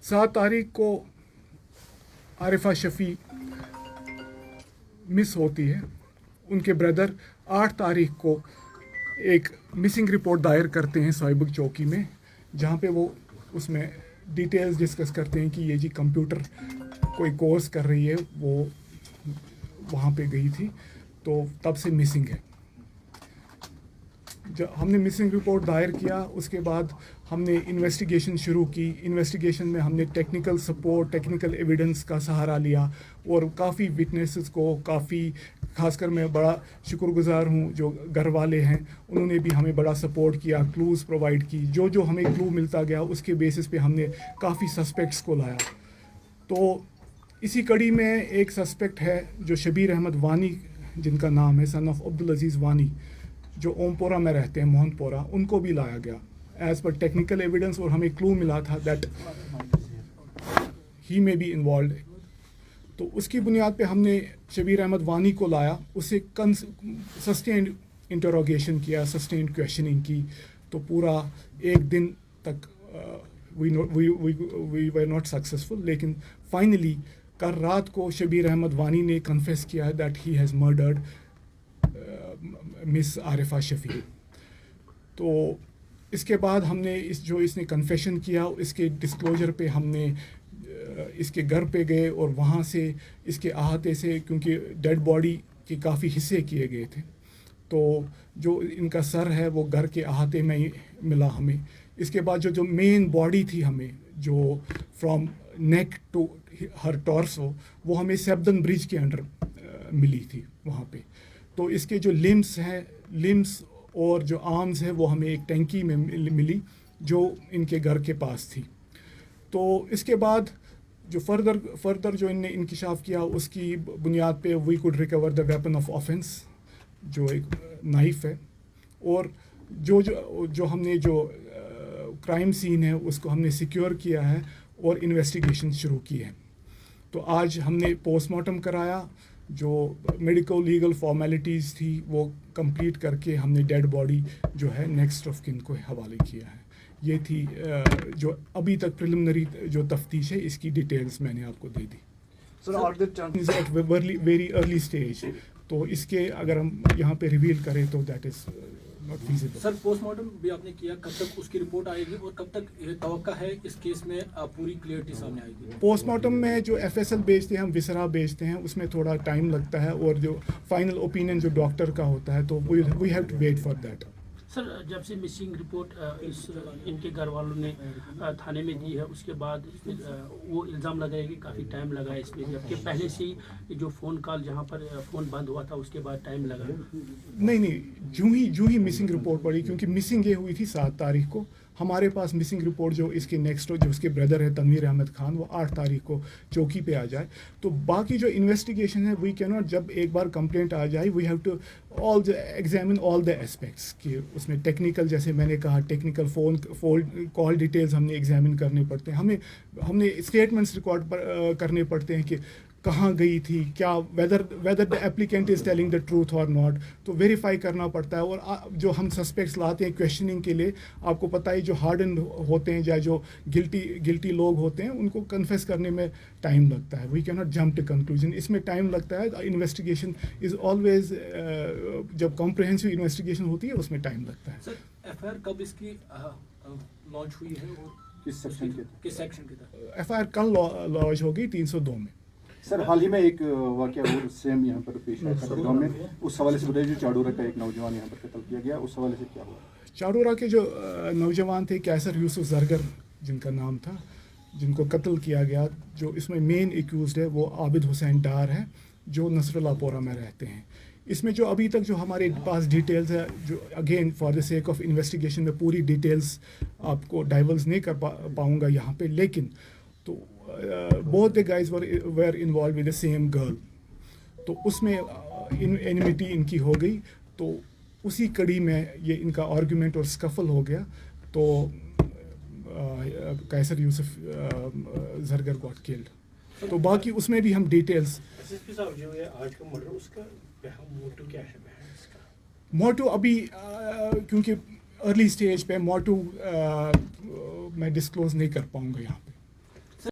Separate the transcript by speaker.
Speaker 1: 7 तारीख को आरिफा शफ़ी मिस होती है. उनके ब्रदर 8 तारीख को एक मिसिंग रिपोर्ट दायर करते हैं साहिबक चौकी में, जहाँ पे वो उसमें डिटेल्स डिस्कस करते हैं कि ये जी कंप्यूटर कोई कोर्स कर रही है, वो वहाँ पे गई थी, तो तब से मिसिंग है. जब हमने मिसिंग रिपोर्ट दायर किया, उसके बाद हमने इन्वेस्टिगेशन शुरू की. इन्वेस्टिगेशन में हमने टेक्निकल सपोर्ट, टेक्निकल एविडेंस का सहारा लिया और काफ़ी विटनेसेस को, काफ़ी खासकर मैं बड़ा शुक्रगुजार हूँ जो घर वाले हैं, उन्होंने भी हमें बड़ा सपोर्ट किया, क्लूज़ प्रोवाइड की. जो जो हमें क्लू मिलता गया उसके बेसिस पे हमने काफ़ी सस्पेक्ट्स को लाया. तो इसी कड़ी में एक सस्पेक्ट है जो शबीर अहमद वानी, जिनका नाम है, सन ऑफ अब्दुल अजीज़ वानी, जो ओमपोरा में रहते हैं, मोहनपोरा, उनको भी लाया गया एज़ पर टेक्निकल एविडेंस. और हमें क्लू मिला था that he may be involve. तो उसकी बुनियाद पे हमने शबीर अहमद वानी को लाया, उससे सस्टेन्ड इंटरोगेशन किया, सस्टेन्ड क्वेश्चनिंग की. तो पूरा एक दिन तक वी वर नॉट सक्सेसफुल, लेकिन फाइनली कल रात को शबीर अहमद वानी ने कन्फेस किया that he has murdered miss Arifa Shafi. तो इसके बाद हमने इसने कन्फेशन किया, इसके डिस्क्लोजर पे हमने इसके घर पे गए और वहाँ से इसके अहाते से, क्योंकि डेड बॉडी के काफ़ी हिस्से किए गए थे, तो जो इनका सर है वो घर के अहाते में ही मिला हमें. इसके बाद जो मेन बॉडी थी हमें, जो from neck to her torso, वो हमें सेब्दन ब्रिज के अंडर मिली थी वहाँ पे. तो इसके जो लिम्स और जो आर्म्स है वो हमें एक टैंकी में मिली जो इनके घर के पास थी. तो इसके बाद जो फर्दर जो इनने इंकिशाफ किया, उसकी बुनियाद पे we could recover the weapon of offence, जो एक नाइफ है. और जो हमने जो क्राइम सीन है उसको हमने सिक्योर किया है और इन्वेस्टिगेशन शुरू की है. तो आज हमने पोस्टमार्टम कराया, जो मेडिकल लीगल फॉर्मेलिटीज़ थी वो कंप्लीट करके हमने डेड बॉडी जो है नेक्स्ट ऑफ किन को हवाले किया है. ये थी जो अभी तक प्रिलिमिनरी जो तफ्तीश है, इसकी डिटेल्स मैंने आपको दे दी. Sir at very early stage, तो इसके अगर हम यहाँ पे रिवील करें तो that is not feasible.
Speaker 2: Sir postmortem भी आपने किया, कब तक उसकी रिपोर्ट आएगी और कब तक ये तवक्का है इस केस में पूरी क्लियरिटी सामने आएगी?
Speaker 1: पोस्टमार्टम में जो FSL भेजते हैं, हम विसरा भेजते हैं, उसमें थोड़ा टाइम लगता है, और जो फाइनल ओपिनियन जो डॉक्टर का होता है, तो we have to wait for that.
Speaker 3: Sir जब से मिसिंग रिपोर्ट इनके घर वालों ने थाने में दी है, उसके बाद वो इल्ज़ाम लगाए कि काफ़ी टाइम लगा इसमें, जबकि पहले से ही जो फ़ोन कॉल जहाँ पर फ़ोन बंद हुआ था उसके बाद टाइम लगा.
Speaker 1: नहीं, जूँ ही मिसिंग रिपोर्ट पड़ी, क्योंकि मिसिंग ये हुई थी 7 तारीख को. हमारे पास मिसिंग रिपोर्ट जो इसके नेक्स्ट जो उसके ब्रदर है तनवीर अहमद खान, वो 8 तारीख को चौकी पे आ जाए. तो बाकी जो इन्वेस्टिगेशन है, वी कैन नॉट, जब एक बार कंप्लेंट आ जाए, we have to examine all the aspects कि उसमें टेक्निकल, जैसे मैंने कहा, टेक्निकल फ़ोन कॉल डिटेल्स हमने एग्जामिन करने पड़ते हैं, हमने स्टेटमेंट्स रिकॉर्ड करने पड़ते हैं कि कहाँ गई थी, क्या whether the applicant is telling the truth और नॉट, तो वेरीफाई करना पड़ता है. और जो हम सस्पेक्ट्स लाते हैं क्वेश्चनिंग के लिए, आपको पता है जो हार्डन होते हैं या जो गिल्टी लोग होते हैं, उनको कन्फेस करने में टाइम लगता है. We can not jump to conclusion, इसमें टाइम लगता है. इन्वेस्टिगेशन इज़ ऑलवेज, जब कॉम्प्रिहेंसिव इन्वेस्टिगेशन होती है उसमें टाइम लगता है.
Speaker 2: सर FIR कब इसकी लॉन्च हुई है और किस सेक्शन के तहत?
Speaker 1: FIR कल लॉन्च होगी 302 में.
Speaker 4: सर हाल ही में एक वाकया और सेम यहाँ पर पेश आया गाँव में, उस हवाले से बताइए. जो चाडोरा का एक नौजवान यहाँ पर कत्ल किया गया, उस हवाले से क्या हुआ?
Speaker 1: चाडोरा के जो नौजवान थे, कैसर यूसुफ जरगर जिनका नाम था, जिनको कत्ल किया गया, जो इसमें मेन एक्यूज्ड है वो आबिद हुसैन डार है, जो नसरुल्लाह पोरा में रहते हैं. इसमें जो अभी तक जो हमारे पास डिटेल्स है, जो again for the sake of investigation में पूरी डिटेल्स आपको डाइवर्स नहीं कर पाऊँगा यहाँ पे, लेकिन तो both the guys were involved with the same girl. तो उसमें एनिमिटी इनकी हो गई, तो उसी कड़ी में ये इनका आर्गुमेंट और स्कफल हो गया, तो कैसर यूसुफ जरगर गॉट किल्ड. तो बाकी उसमें भी हम डिटेल्स.
Speaker 5: एसएसपी साहब, जो ये आज का मर्डर, उसका मोटिव क्या है?
Speaker 1: मोटिव अभी क्योंकि अर्ली स्टेज पे मोटिव मैं डिस्क्लोज नहीं कर पाऊँगा यहाँ पे.